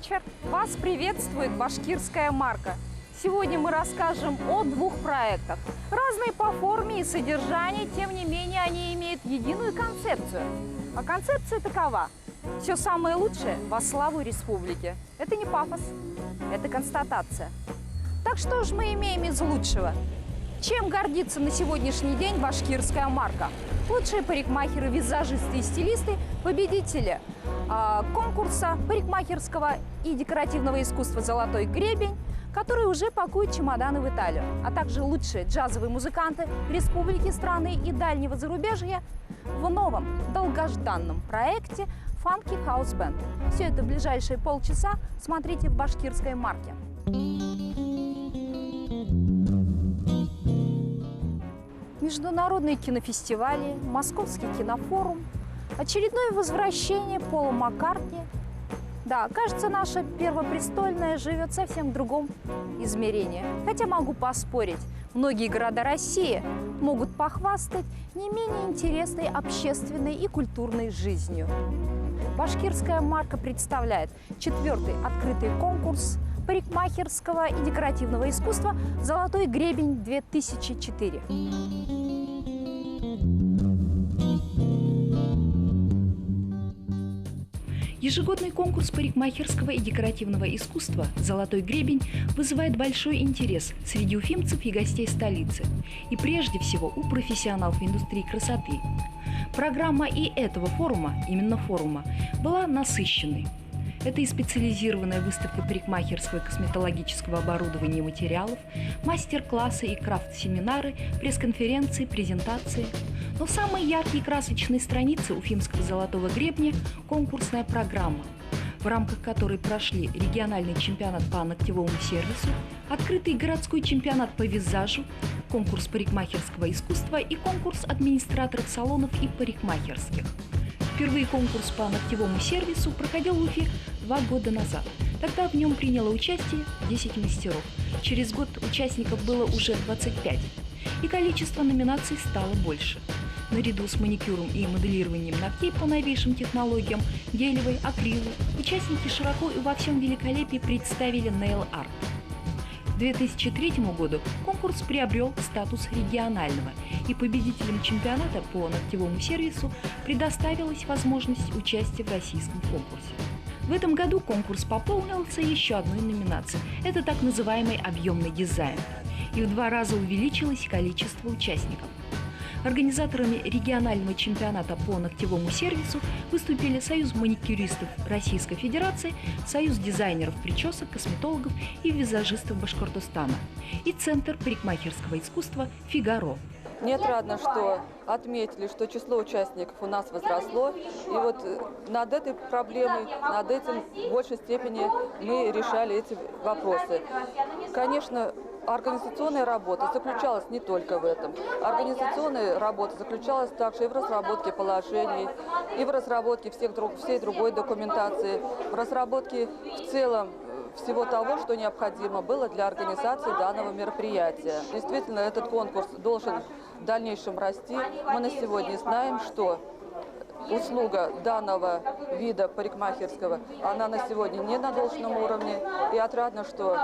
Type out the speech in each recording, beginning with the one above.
вечер! Вас приветствует башкирская марка. Сегодня мы расскажем о двух проектах. Разные по форме и содержанию, тем не менее они имеют единую концепцию. А концепция такова. Все самое лучшее во славу республики. Это не пафос, это констатация. Так что же мы имеем из лучшего? Чем гордится на сегодняшний день башкирская марка? Лучшие парикмахеры, визажисты и стилисты, победители конкурса парикмахерского и декоративного искусства «Золотой гребень», который уже пакует чемоданы в Италию, а также лучшие джазовые музыканты республики, страны и дальнего зарубежья в новом долгожданном проекте «Funky House Band». Все это в ближайшие полчаса смотрите в башкирской марке. Международные кинофестивали, Московский кинофорум, очередное возвращение Пола Маккартни. Да, кажется, наша первопрестольная живет совсем в другом измерении. Хотя могу поспорить, многие города России могут похвастать не менее интересной общественной и культурной жизнью. Башкирская марка представляет 4-й открытый конкурс парикмахерского и декоративного искусства «Золотой гребень-2004». Ежегодный конкурс парикмахерского и декоративного искусства «Золотой гребень» вызывает большой интерес среди уфимцев и гостей столицы. И прежде всего у профессионалов индустрии красоты. Программа и этого форума, именно форума, была насыщенной. Это и специализированная выставка парикмахерского и косметологического оборудования и материалов, мастер-классы и крафт-семинары, пресс-конференции, презентации. Но самой яркой и красочной страницей уфимского «Золотого гребня» – конкурсная программа, в рамках которой прошли региональный чемпионат по ногтевому сервису, открытый городской чемпионат по визажу, конкурс парикмахерского искусства и конкурс администраторов салонов и парикмахерских. Впервые конкурс по ногтевому сервису проходил в Уфе 2 года назад. Тогда в нем приняло участие 10 мастеров. Через год участников было уже 25. И количество номинаций стало больше. Наряду с маникюром и моделированием ногтей по новейшим технологиям, гелевой, акрилу, участники широко и во всем великолепии представили нейл-арт. К 2003 году конкурс приобрел статус регионального, и победителям чемпионата по ногтевому сервису предоставилась возможность участия в российском конкурсе. В этом году конкурс пополнился еще одной номинацией – это так называемый объемный дизайн. И в 2 раза увеличилось количество участников. Организаторами регионального чемпионата по ногтевому сервису выступили Союз маникюристов Российской Федерации, Союз дизайнеров причесок, косметологов и визажистов Башкортостана и Центр парикмахерского искусства «Фигаро». Мне отрадно, что отметили, что число участников у нас возросло. И вот над этой проблемой, над этим в большей степени мы решали эти вопросы. Конечно, организационная работа заключалась не только в этом. Организационная работа заключалась также и в разработке положений, и в разработке всей другой документации, в разработке в целом всего того, что необходимо было для организации данного мероприятия. Действительно, этот конкурс должен в дальнейшем расти. Мы на сегодня знаем, что услуга данного вида парикмахерского, она на сегодня не на должном уровне. И отрадно, что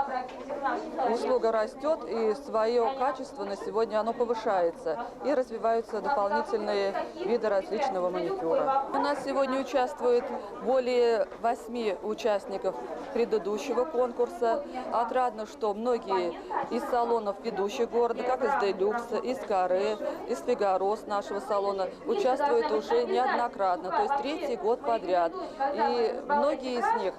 услуга растет, и свое качество на сегодня оно повышается. И развиваются дополнительные виды различного маникюра. У нас сегодня участвует более 8 участников предыдущего конкурса. Отрадно, что многие из салонов ведущих города, как из Делюкса, из Каре, из Фигаро, с нашего салона, участвуют уже неоднократно, то есть 3-й год подряд. И многие из них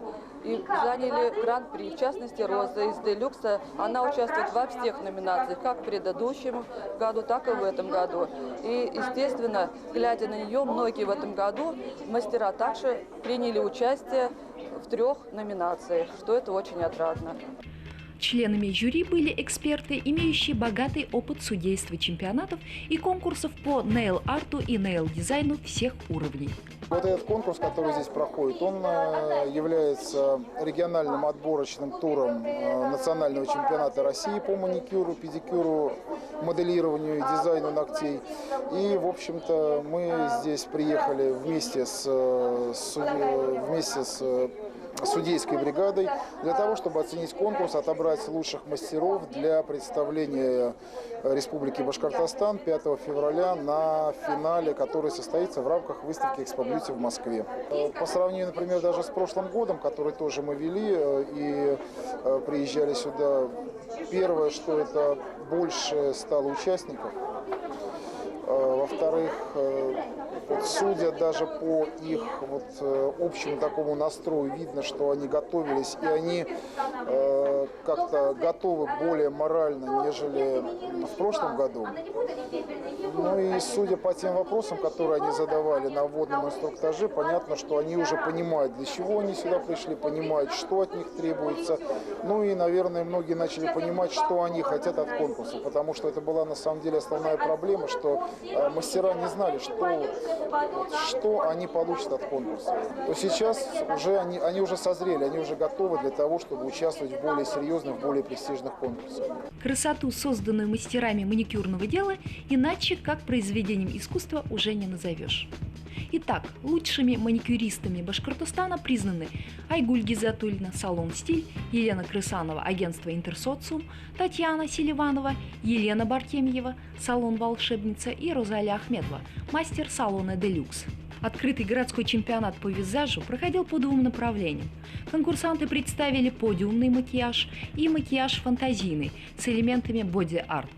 и заняли гран-при, в частности, Роза из Делюкса. Она участвует во всех номинациях, как в предыдущем году, так и в этом году. И, естественно, глядя на нее, многие в этом году мастера также приняли участие в 3 номинациях, что это очень отрадно. Членами жюри были эксперты, имеющие богатый опыт судейства чемпионатов и конкурсов по нейл-арту и нейл-дизайну всех уровней. Вот этот конкурс, который здесь проходит, он является региональным отборочным туром национального чемпионата России по маникюру, педикюру, моделированию и дизайну ногтей. И, в общем-то, мы здесь приехали вместе с судейской бригадой для того, чтобы оценить конкурс, отобрать лучших мастеров для представления Республики Башкортостан 5 февраля на финале, который состоится в рамках выставки «Экспо Бьюти» в Москве. По сравнению, например, даже с прошлым годом, который тоже мы вели и приезжали сюда, первое, что это больше стало участников. Во-вторых, судя даже по их общему такому настрою, видно, что они готовились, и они как-то готовы более морально, нежели в прошлом году. Ну и судя по тем вопросам, которые они задавали на вводном инструктаже, понятно, что они уже понимают, для чего они сюда пришли, понимают, что от них требуется. Ну и, наверное, многие начали понимать, что они хотят от конкурса, потому что это была на самом деле основная проблема, что мастера не знали, что они получат от конкурса. То сейчас уже они уже созрели, они уже готовы для того, чтобы участвовать в более серьезных, в более престижных конкурсах. Красоту, созданную мастерами маникюрного дела, иначе как произведением искусства уже не назовешь. Итак, лучшими маникюристами Башкортостана признаны Айгуль Гизатульна, салон «Стиль», Елена Крысанова, агентство «Интерсоциум», Татьяна Селиванова, Елена Бартемьева, салон «Волшебница» и Розалия Ахмедова, мастер салона «Делюкс». Открытый городской чемпионат по визажу проходил по двум направлениям. Конкурсанты представили подиумный макияж и макияж фантазийный с элементами боди-арт.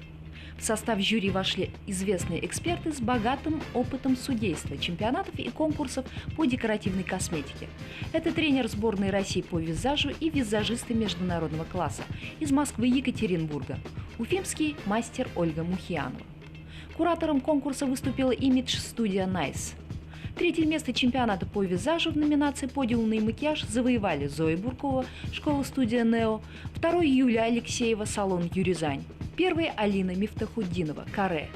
В состав жюри вошли известные эксперты с богатым опытом судейства, чемпионатов и конкурсов по декоративной косметике. Это тренер сборной России по визажу и визажисты международного класса из Москвы и Екатеринбурга, уфимский мастер Ольга Мухиянова. Куратором конкурса выступила имидж-студия «Найс». Третье место чемпионата по визажу в номинации «Подиумный макияж» завоевали Зоя Буркова, школа-студия «Нео», второй Юлия Алексеева, салон «Юризань», первый Алина Мифтахуддинова, «Каре».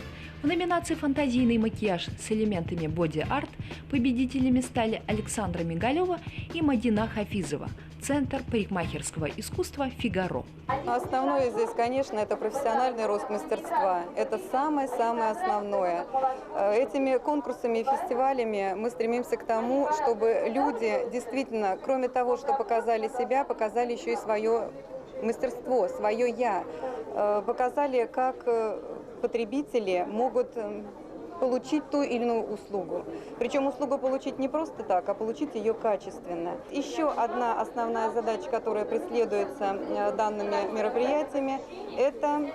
В номинации «Фантазийный макияж» с элементами боди-арт победителями стали Александра Мигалева и Мадина Хафизова, Центр парикмахерского искусства «Фигаро». Основное здесь, конечно, это профессиональный рост мастерства. Это самое-самое основное. Этими конкурсами и фестивалями мы стремимся к тому, чтобы люди действительно, кроме того, что показали себя, показали еще и свое мастерство, свое «я». Показали, как потребители могут получить ту или иную услугу. Причем услугу получить не просто так, а получить ее качественно. Еще одна основная задача, которая преследуется данными мероприятиями, это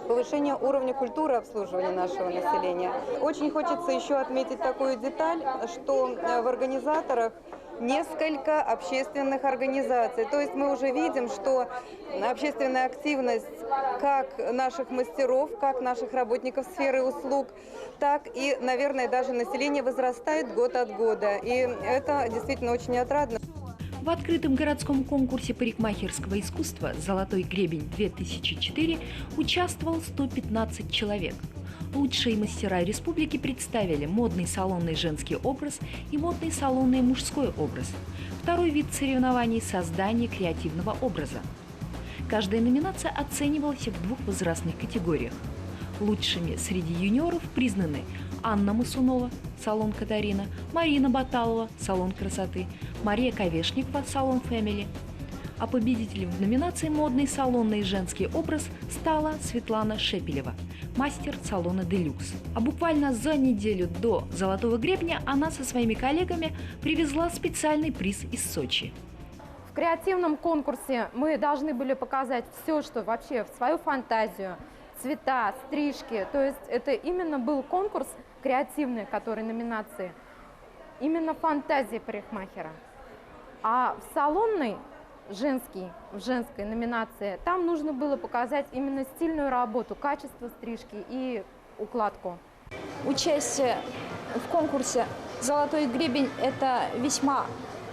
повышение уровня культуры обслуживания нашего населения. Очень хочется еще отметить такую деталь, что в организаторах несколько общественных организаций. То есть мы уже видим, что общественная активность как наших мастеров, как наших работников сферы услуг, так и, наверное, даже население возрастает год от года. И это действительно очень отрадно. В открытом городском конкурсе парикмахерского искусства «Золотой гребень-2004» участвовал 115 человек. Лучшие мастера республики представили модный салонный женский образ и модный салонный мужской образ. Второй вид соревнований – создание креативного образа. Каждая номинация оценивалась в двух возрастных категориях. Лучшими среди юниоров признаны Анна Масунова, салон «Катарина», Марина Баталова, салон красоты, Мария Ковешникова, салон «Фэмили». А победителем в номинации «Модный салонный женский образ» стала Светлана Шепелева, мастер салона «Делюкс». А буквально за неделю до «Золотого гребня» она со своими коллегами привезла специальный приз из Сочи. В креативном конкурсе мы должны были показать все, что вообще в свою фантазию, цвета, стрижки. То есть это именно был конкурс креативный, который номинации, именно фантазии парикмахера. А в салонной в женской номинации, там нужно было показать именно стильную работу, качество стрижки и укладку. Участие в конкурсе «Золотой гребень» – это весьма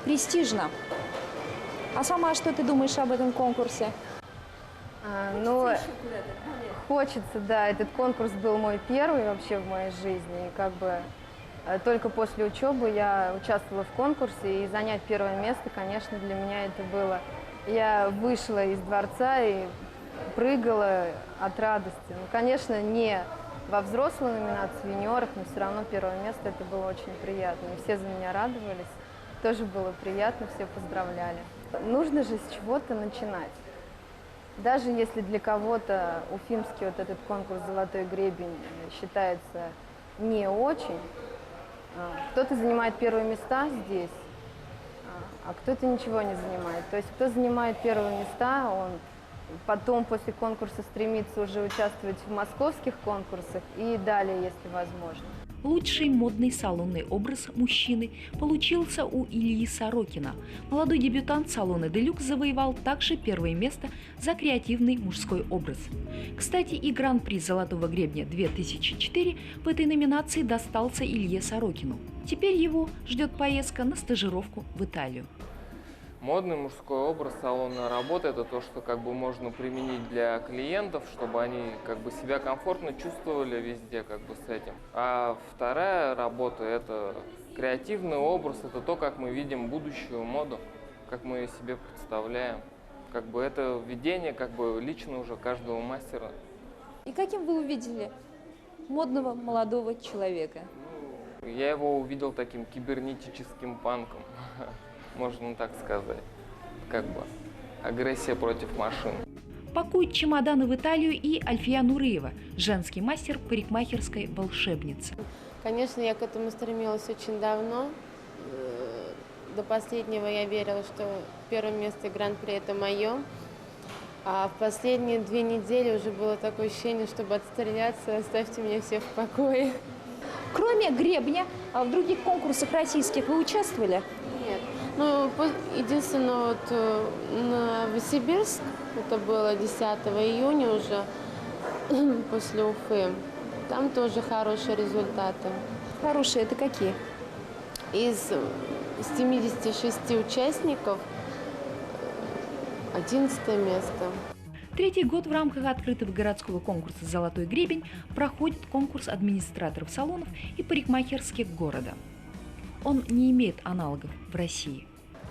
престижно. А сама что ты думаешь об этом конкурсе? Ну, хочется, да, этот конкурс был мой первый вообще в моей жизни. И как бы только после учебы я участвовала в конкурсе, и занять первое место, конечно, для меня это было. Я вышла из дворца и прыгала от радости. Ну, конечно, не во взрослой номинации юниоров, но все равно первое место это было очень приятно. И все за меня радовались. тоже было приятно, все поздравляли. Нужно же с чего-то начинать. Даже если для кого-то уфимский вот этот конкурс «Золотой гребень» считается не очень, кто-то занимает первые места здесь, а кто-то ничего не занимает. То есть кто занимает первые места, он потом после конкурса стремится уже участвовать в московских конкурсах и далее, если возможно. Лучший модный салонный образ мужчины получился у Ильи Сорокина. Молодой дебютант салона «Делюкс» завоевал также первое место за креативный мужской образ. Кстати, и гран-при «Золотого гребня-2004» в этой номинации достался Илье Сорокину. Теперь его ждет поездка на стажировку в Италию. Модный мужской образ салона работы – это то, что как бы можно применить для клиентов, чтобы они как бы себя комфортно чувствовали везде как бы с этим. А вторая работа – это креативный образ, это то, как мы видим будущую моду, как мы ее себе представляем. Как бы это видение как бы лично уже каждого мастера. И каким вы увидели модного молодого человека? Я его увидел таким кибернетическим панком. Можно так сказать, как бы агрессия против машин. Пакует чемоданы в Италию и Альфия Нуреева, женский мастер парикмахерской волшебницы. Конечно, я к этому стремилась очень давно. До последнего я верила, что первое место гран-при – это мое. А в последние 2 недели уже было такое ощущение, чтобы отстреляться, оставьте меня всех в покое. Кроме гребня, а в других конкурсах российских вы участвовали? Нет. Ну, единственное, вот Новосибирск, это было 10 июня уже, после Уфы, там тоже хорошие результаты. Хорошие, это какие? Из 76 участников 11 место. Третий год в рамках открытого городского конкурса «Золотой гребень» проходит конкурс администраторов салонов и парикмахерских города. Он не имеет аналогов в России.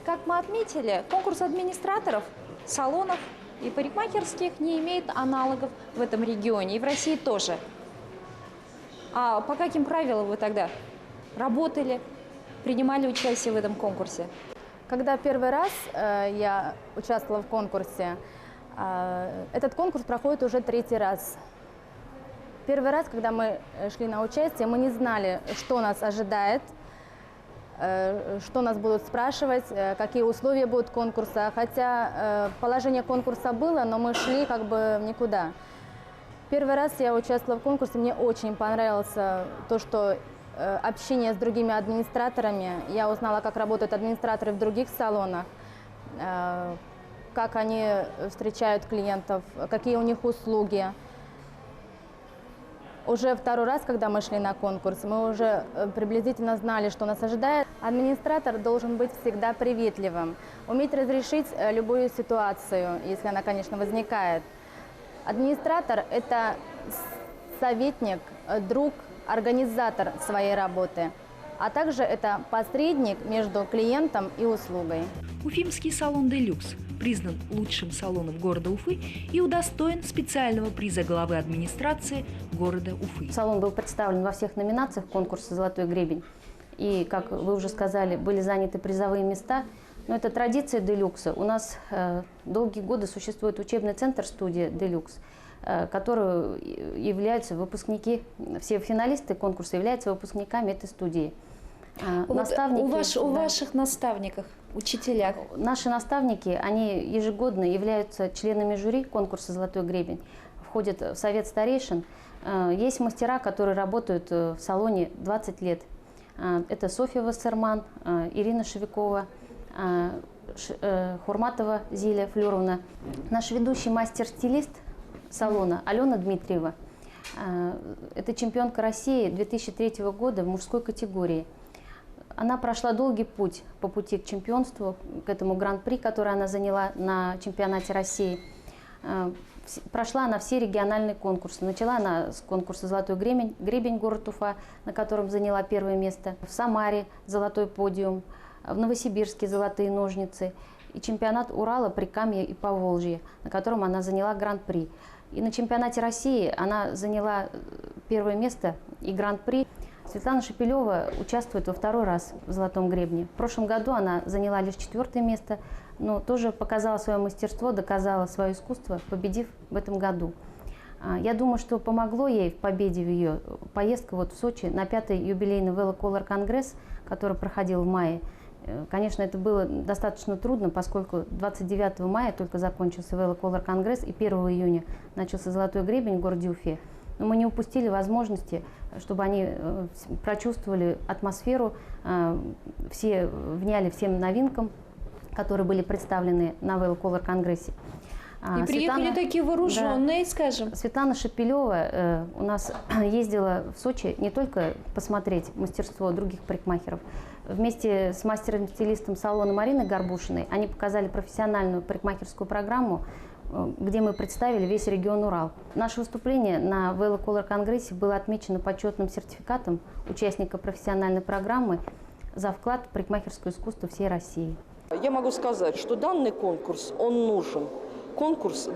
Как мы отметили, конкурс администраторов салонов и парикмахерских не имеет аналогов в этом регионе и в России тоже. А по каким правилам вы тогда работали, принимали участие в этом конкурсе? Когда первый раз я участвовала в конкурсе, этот конкурс проходит уже 3-й раз. Первый раз, когда мы шли на участие, мы не знали, что нас ожидает, что нас будут спрашивать, какие условия будут конкурса. Хотя положение конкурса было, но мы шли как бы в никуда. Первый раз я участвовала в конкурсе, мне очень понравилось то, что общение с другими администраторами. Я узнала, как работают администраторы в других салонах, как они встречают клиентов, какие у них услуги. Уже второй раз, когда мы шли на конкурс, мы уже приблизительно знали, что нас ожидает. Администратор должен быть всегда приветливым, уметь разрешить любую ситуацию, если она, конечно, возникает. Администратор – это советник, друг, организатор своей работы, а также это посредник между клиентом и услугой. Уфимский салон «Делюкс» признан лучшим салоном города Уфы и удостоен специального приза главы администрации города Уфы. Салон был представлен во всех номинациях конкурса «Золотой гребень». И, как вы уже сказали, были заняты призовые места. Но это традиция «Делюкса». У нас долгие годы существует учебный центр «Студия Делюкс», который являются выпускники, все финалисты конкурса являются выпускниками этой студии. Наставники, у ваших наставников, учителях? Наши наставники, они ежегодно являются членами жюри конкурса «Золотой гребень», входят в совет старейшин. Есть мастера, которые работают в салоне 20 лет. Это Софья Вассерман, Ирина Шевикова, Хурматова Зиля Флёровна. Наш ведущий мастер-стилист салона Алена Дмитриева. Это чемпионка России 2003 года в мужской категории. Она прошла долгий путь по пути к чемпионству, к этому гран-при, который она заняла на чемпионате России. Прошла она все региональные конкурсы. Начала она с конкурса «Золотой гребень» город Уфа, на котором заняла первое место. В Самаре золотой подиум, в Новосибирске золотые ножницы. И чемпионат Урала, Прикамья и Поволжья, на котором она заняла гран-при. И на чемпионате России она заняла первое место и гран-при. Светлана Шепелева участвует во второй раз в «Золотом гребне». В прошлом году она заняла лишь 4-е место, но тоже показала свое мастерство, доказала свое искусство, победив в этом году. Я думаю, что помогло ей в победе в ее поездка в Сочи на 5-й юбилейный Velocolor Конгресс, который проходил в мае. Конечно, это было достаточно трудно, поскольку 29 мая только закончился Velocolor Конгресс и 1 июня начался «Золотой гребень» в городе Уфе. Но мы не упустили возможности, чтобы они прочувствовали атмосферу, все вняли всем новинкам, которые были представлены на Velocolor Конгрессе. И приехали такие вооруженные, да, скажем. Светлана Шепелева у нас ездила в Сочи не только посмотреть мастерство других парикмахеров. Вместе с мастером-стилистом салона Мариной Горбушиной они показали профессиональную парикмахерскую программу, где мы представили весь регион Урал. Наше выступление на Velocolor Конгрессе было отмечено почетным сертификатом участника профессиональной программы за вклад в парикмахерское искусство всей России. Я могу сказать, что данный конкурс, он нужен. Конкурс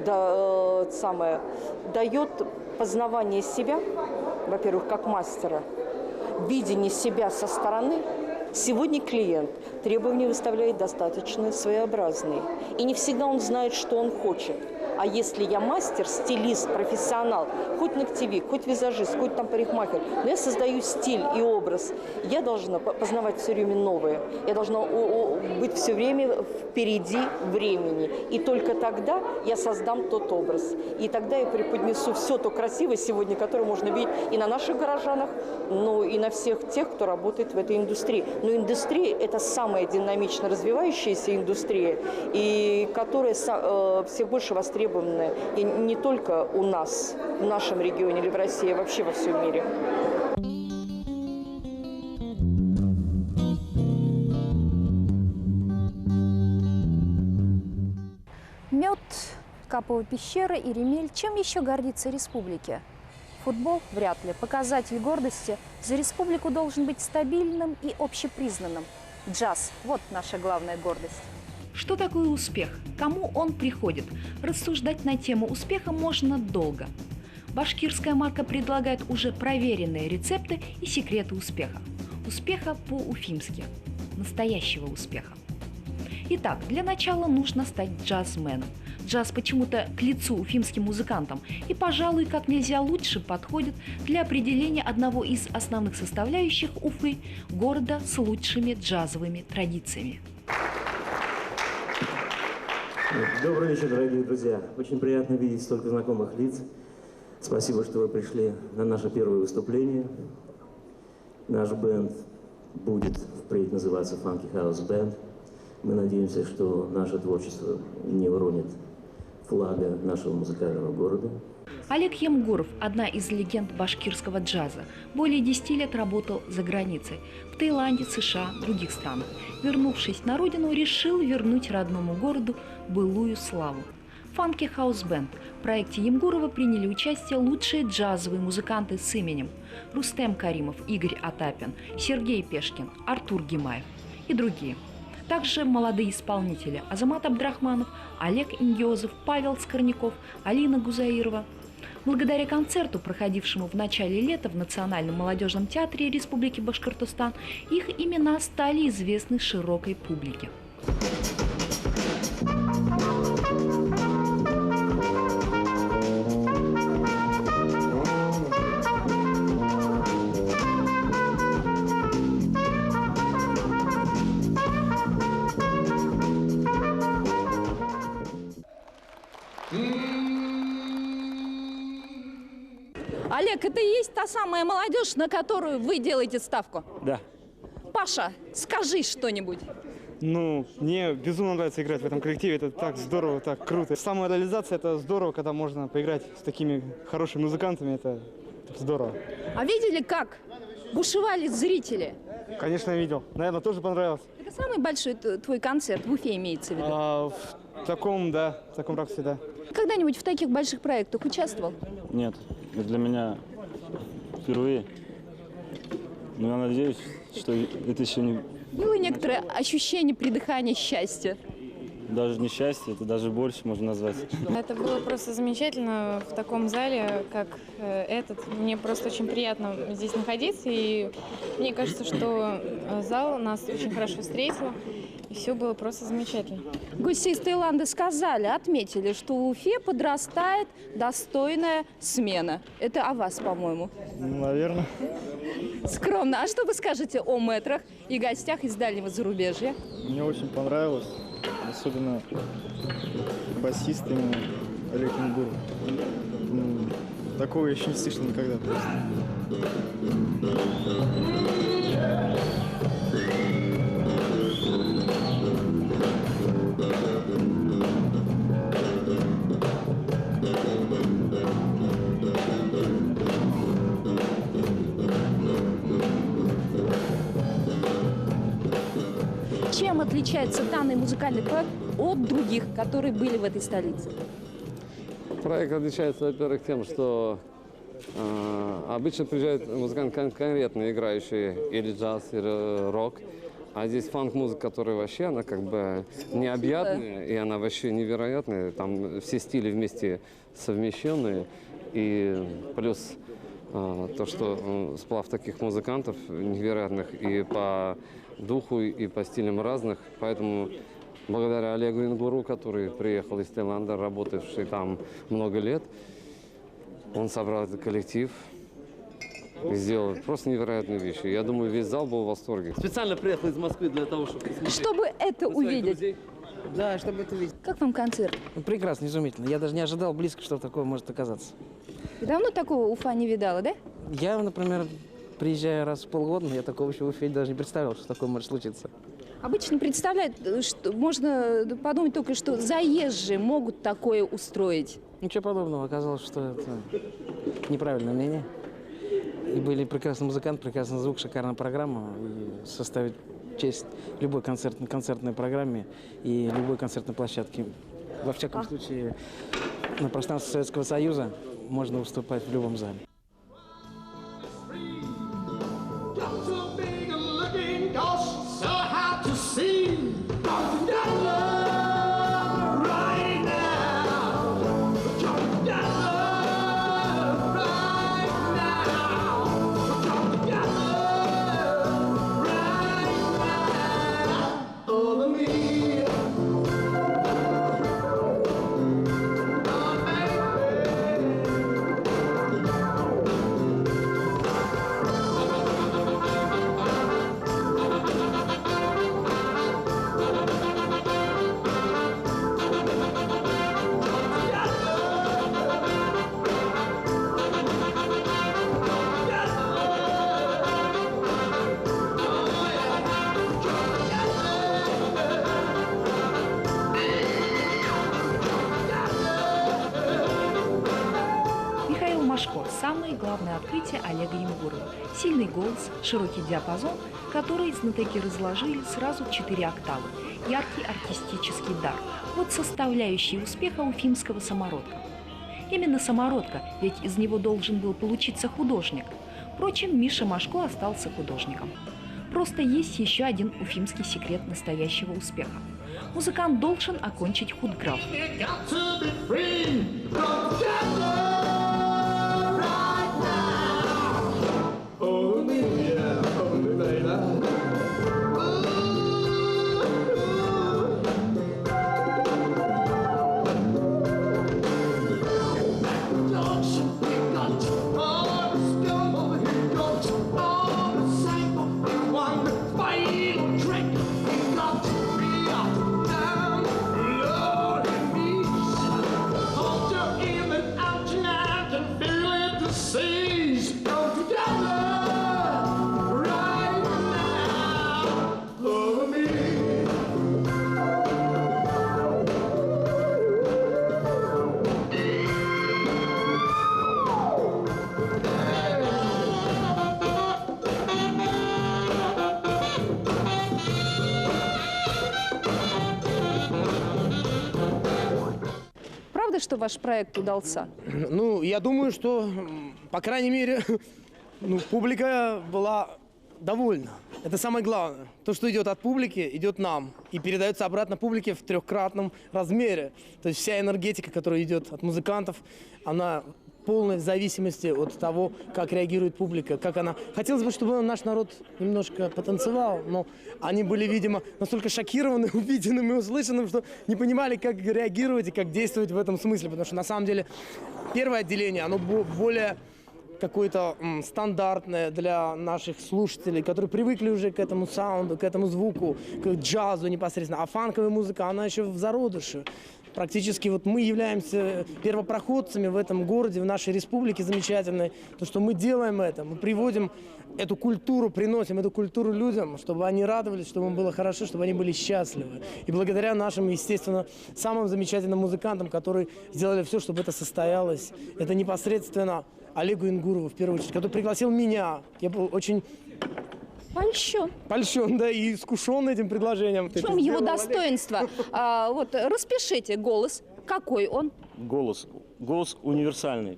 дает познавание себя, во-первых, как мастера, видение себя со стороны. Сегодня клиент требования выставляет достаточно своеобразные. И не всегда он знает, что он хочет. А если я мастер, стилист, профессионал, хоть ногтевик, хоть визажист, хоть там парикмахер, но я создаю стиль и образ, я должна познавать все время новое. Я должна быть все время впереди времени. И только тогда я создам тот образ. И тогда я преподнесу все то красивое сегодня, которое можно видеть и на наших горожанах, но и на всех тех, кто работает в этой индустрии. Но индустрия – это самая динамично развивающаяся индустрия, и которая все больше востребована. И не только у нас, в нашем регионе или в России, а вообще во всем мире. Мед, Капова пещера и Ремель. Чем еще гордится республике? Футбол? Вряд ли. Показатель гордости за республику должен быть стабильным и общепризнанным. Джаз – вот наша главная гордость. Что такое успех? Кому он приходит? Рассуждать на тему успеха можно долго. Башкирская марка предлагает уже проверенные рецепты и секреты успеха. Успеха по-уфимски. Настоящего успеха. Итак, для начала нужно стать джазменом. Джаз почему-то к лицу уфимским музыкантам и, пожалуй, как нельзя лучше подходит для определения одного из основных составляющих Уфы – города с лучшими джазовыми традициями. Добрый вечер, дорогие друзья. Очень приятно видеть столько знакомых лиц. Спасибо, что вы пришли на наше первое выступление. Наш бенд будет впредь называться Funky House Band. Мы надеемся, что наше творчество не уронит флага нашего музыкального города. Олег Ямгуров – одна из легенд башкирского джаза. Более 10 лет работал за границей – в Таиланде, США, других странах. Вернувшись на родину, решил вернуть родному городу былую славу. Funky House Band. В проекте Ямгурова приняли участие лучшие джазовые музыканты с именем: Рустем Каримов, Игорь Атапин, Сергей Пешкин, Артур Гимаев и другие. Также молодые исполнители: Азамат Абдрахманов, Олег Ингиозов, Павел Скорняков, Алина Гузаирова. Благодаря концерту, проходившему в начале лета в Национальном молодежном театре Республики Башкортостан, их имена стали известны широкой публике. Олег, это и есть та самая молодежь, на которую вы делаете ставку? Да. Паша, скажи что-нибудь. Ну, мне безумно нравится играть в этом коллективе. Это так здорово, так круто. Самореализация – это здорово, когда можно поиграть с такими хорошими музыкантами. Это здорово. А видели, как бушевали зрители? Конечно, я видел. Наверное, тоже понравилось. Это самый большой твой концерт в Уфе имеется в виду? В таком, да, в таком ракурсе, да. Когда-нибудь в таких больших проектах участвовал? Нет, это для меня впервые. Но я надеюсь, что это еще не... Было некоторое ощущение придыхания счастья? даже не счастье, это даже больше можно назвать. Это было просто замечательно в таком зале, как этот. Мне просто очень приятно здесь находиться, и мне кажется, что зал нас очень хорошо встретил, и все было просто замечательно. Гости из Таиланда сказали, отметили, что в Уфе подрастает достойная смена. Это о вас, по-моему. Наверное. Скромно. А что вы скажете о мэтрах и гостях из дальнего зарубежья? Мне очень понравилось, особенно басист именно Олег Ингуров. Такого я еще не слышал никогда просто. Чем отличается данный музыкальный проект от других, которые были в этой столице? Проект отличается, во-первых, тем, что обычно приезжают музыканты конкретно играющие или джаз, или рок. А здесь фанк-музыка, которая вообще, она как бы необъятная, и она вообще невероятная. Там все стили вместе совмещенные. И плюс то, что сплав таких музыкантов невероятных и по духу, и по стилям разных. Поэтому благодаря Олегу Ингуру, который приехал из Таиланда, работавший там много лет, он собрал этот коллектив и сделал просто невероятные вещи. Я думаю, весь зал был в восторге. Специально приехал из Москвы для того, чтобы посмотреть. Чтобы это увидеть. Да, чтобы это увидеть. Как вам концерт? Прекрасно, изумительно. Я даже не ожидал близко, что такое может оказаться. Ты давно такого Уфа не видала, да? Я, например, приезжаю раз в полгода, но я такого еще в Уфе даже не представлял, что такое может случиться. Обычно представляют, что можно подумать только, что заезжие могут такое устроить. Ничего подобного. Оказалось, что это неправильное мнение. И были прекрасные музыканты, прекрасный звук, шикарная программа. И составить честь любой концертной программе и любой концертной площадке. Во всяком случае, на пространстве Советского Союза можно выступать в любом зале. Самое главное открытие Олега Ингурова. Сильный голос, широкий диапазон, который знатоки разложили сразу в 4 октавы. Яркий артистический дар. Вот составляющие успеха уфимского самородка. Именно самородка, ведь из него должен был получиться художник. Впрочем, Миша Машко остался художником. Просто есть еще один уфимский секрет настоящего успеха. Музыкант должен окончить худграф. Что ваш проект удался? Ну, я думаю, что, по крайней мере, публика была довольна. Это самое главное. То, что идет от публики, идет нам. И передается обратно публике в трехкратном размере. То есть вся энергетика, которая идет от музыкантов, она в полной зависимости от того, как реагирует публика, как она... Хотелось бы, чтобы наш народ немножко потанцевал, но они были, видимо, настолько шокированы увиденным и услышанным, что не понимали, как реагировать и как действовать в этом смысле. Потому что, на самом деле, первое отделение, оно более... какое-то стандартное для наших слушателей, которые привыкли уже к этому саунду, к этому звуку, к джазу непосредственно. А фанковая музыка, она еще в зародыше. Практически вот мы являемся первопроходцами в этом городе, в нашей республике замечательной. То, что мы делаем это, мы приводим эту культуру, приносим эту культуру людям, чтобы они радовались, чтобы им было хорошо, чтобы они были счастливы. И благодаря нашим, естественно, самым замечательным музыкантам, которые сделали все, чтобы это состоялось, это непосредственно Олегу Ингурову, в первую очередь, который пригласил меня. Я был очень... Польщен, да, и искушен этим предложением. В чем его достоинство? Вот распишите голос. Какой он? Голос универсальный.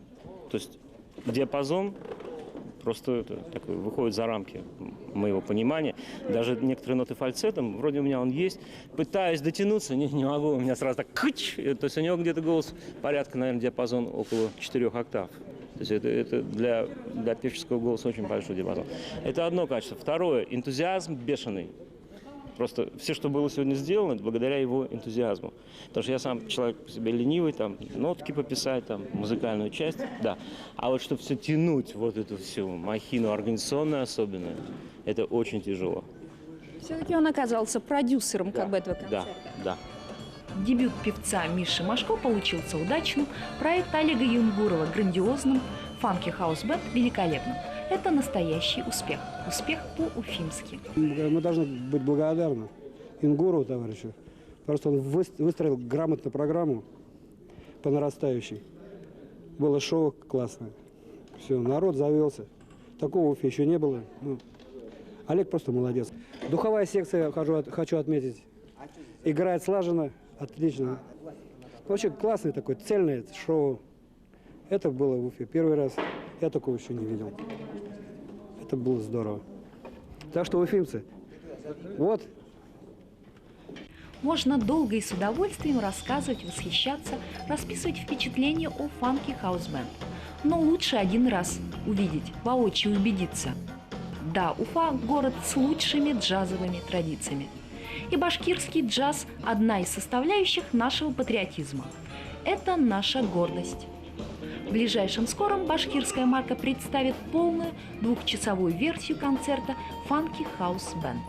То есть диапазон просто такой, выходит за рамки моего понимания. Даже некоторые ноты фальцетом, вроде у меня он есть. Пытаюсь дотянуться, не могу, у меня сразу так кыч. То есть у него где-то голос порядка, наверное, диапазон около 4 октав. То есть это для певческого голоса очень большой диапазон. Это одно качество. Второе, энтузиазм бешеный. Просто все, что было сегодня сделано, это благодаря его энтузиазму. Потому что я сам человек по себе ленивый, там, нотки пописать, там, музыкальную часть, да. А вот чтобы все тянуть, вот эту всю махину организационную особенно, это очень тяжело. Все-таки он оказался продюсером как бы этого концерта. Да. Дебют певца Миши Машко получился удачным, проект Олега Юнгурова грандиозным, фанки хаус-бэнд великолепным. Это настоящий успех. Успех по-уфимски. Мы должны быть благодарны Ингурову, товарищу. Просто он выстроил грамотную программу по нарастающей. Было шоу классное. Все, народ завелся. Такого в Уфе еще не было. Олег просто молодец. Духовая секция, хочу отметить, играет слаженно, отлично. Вообще классное такое, цельное шоу. Это было в Уфе первый раз. Я такого еще не видел. Это было здорово. Так что, уфимцы, вот. Можно долго и с удовольствием рассказывать, восхищаться, расписывать впечатления о фанке хаус-бэнд. Но лучше один раз увидеть, воочию убедиться. Да, Уфа – город с лучшими джазовыми традициями. И башкирский джаз – одна из составляющих нашего патриотизма. Это наша гордость. В ближайшем скором башкирская марка представит полную двухчасовую версию концерта «Фанки Хаус Бэнд».